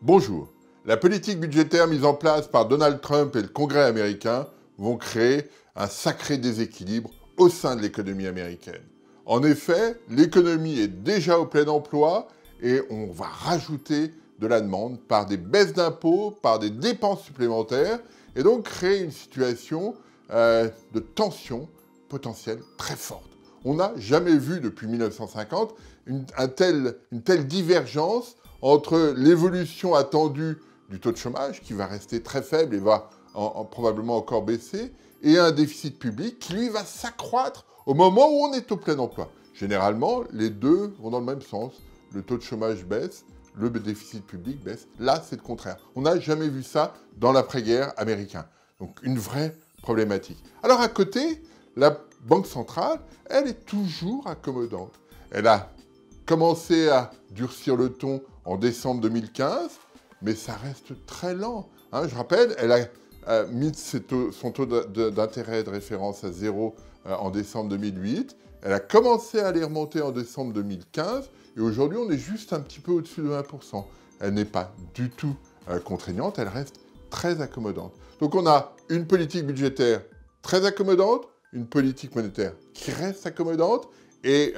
Bonjour. La politique budgétaire mise en place par Donald Trump et le Congrès américain vont créer un sacré déséquilibre au sein de l'économie américaine. En effet, l'économie est déjà au plein emploi et on va rajouter de la demande par des baisses d'impôts, par des dépenses supplémentaires et donc créer une situation de tension potentielle très forte. On n'a jamais vu depuis 1950 une telle divergence entre l'évolution attendue du taux de chômage, qui va rester très faible et va probablement encore baisser, et un déficit public qui, lui, va s'accroître au moment où on est au plein emploi. Généralement, les deux vont dans le même sens. Le taux de chômage baisse, le déficit public baisse. Là, c'est le contraire. On n'a jamais vu ça dans l'après-guerre américain. Donc, une vraie problématique. Alors, à côté, la Banque centrale, elle est toujours accommodante. Elle a commencé à durcir le ton en décembre 2015, mais ça reste très lent. Je rappelle, elle a mis son taux d'intérêt de référence à 0 en décembre 2008. Elle a commencé à les remonter en décembre 2015, et aujourd'hui, on est juste un petit peu au-dessus de 1%. Elle n'est pas du tout contraignante, elle reste très accommodante. Donc on a une politique budgétaire très accommodante, une politique monétaire qui reste accommodante et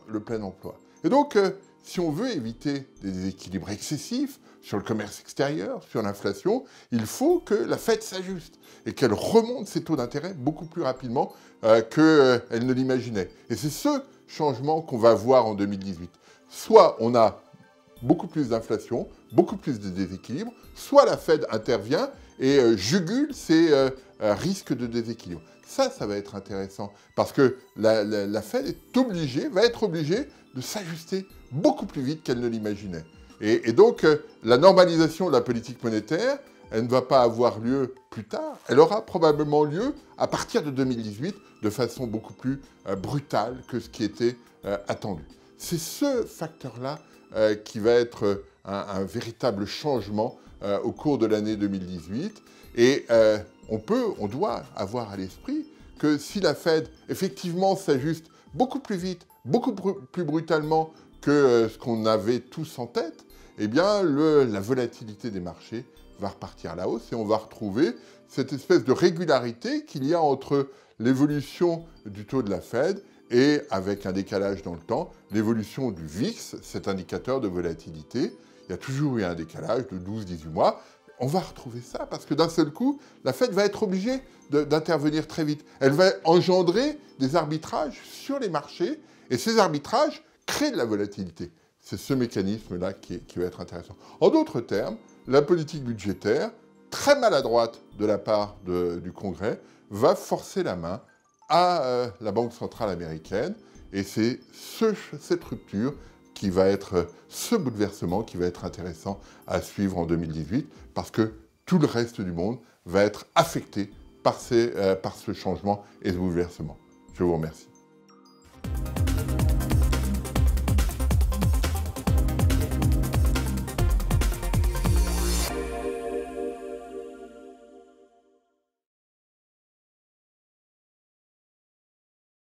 le plein emploi. Et donc, si on veut éviter des déséquilibres excessifs sur le commerce extérieur, sur l'inflation, il faut que la Fed s'ajuste et qu'elle remonte ses taux d'intérêt beaucoup plus rapidement qu'elle ne l'imaginait. Et c'est ce changement qu'on va voir en 2018. Soit on a beaucoup plus d'inflation, beaucoup plus de déséquilibre, soit la Fed intervient et jugule ces risques de déséquilibre. Ça va être intéressant, parce que la Fed va être obligée de s'ajuster beaucoup plus vite qu'elle ne l'imaginait. Et donc, la normalisation de la politique monétaire, elle ne va pas avoir lieu plus tard, elle aura probablement lieu à partir de 2018, de façon beaucoup plus brutale que ce qui était attendu. C'est ce facteur-là qui va être un véritable changement au cours de l'année 2018. Et on doit avoir à l'esprit que si la Fed, effectivement, s'ajuste beaucoup plus vite, beaucoup plus brutalement que ce qu'on avait tous en tête, eh bien, la volatilité des marchés va repartir à la hausse et on va retrouver cette espèce de régularité qu'il y a entre l'évolution du taux de la Fed et, avec un décalage dans le temps, l'évolution du VIX, cet indicateur de volatilité. Il y a toujours eu un décalage de 12-18 mois. On va retrouver ça parce que d'un seul coup, la Fed va être obligée d'intervenir très vite. Elle va engendrer des arbitrages sur les marchés et ces arbitrages créent de la volatilité. C'est ce mécanisme-là qui va être intéressant. En d'autres termes, la politique budgétaire, très maladroite de la part du Congrès, va forcer la main à la Banque centrale américaine et c'est cette rupture qui va être ce bouleversement qui va être intéressant à suivre en 2018 parce que tout le reste du monde va être affecté par ce changement et ce bouleversement. Je vous remercie.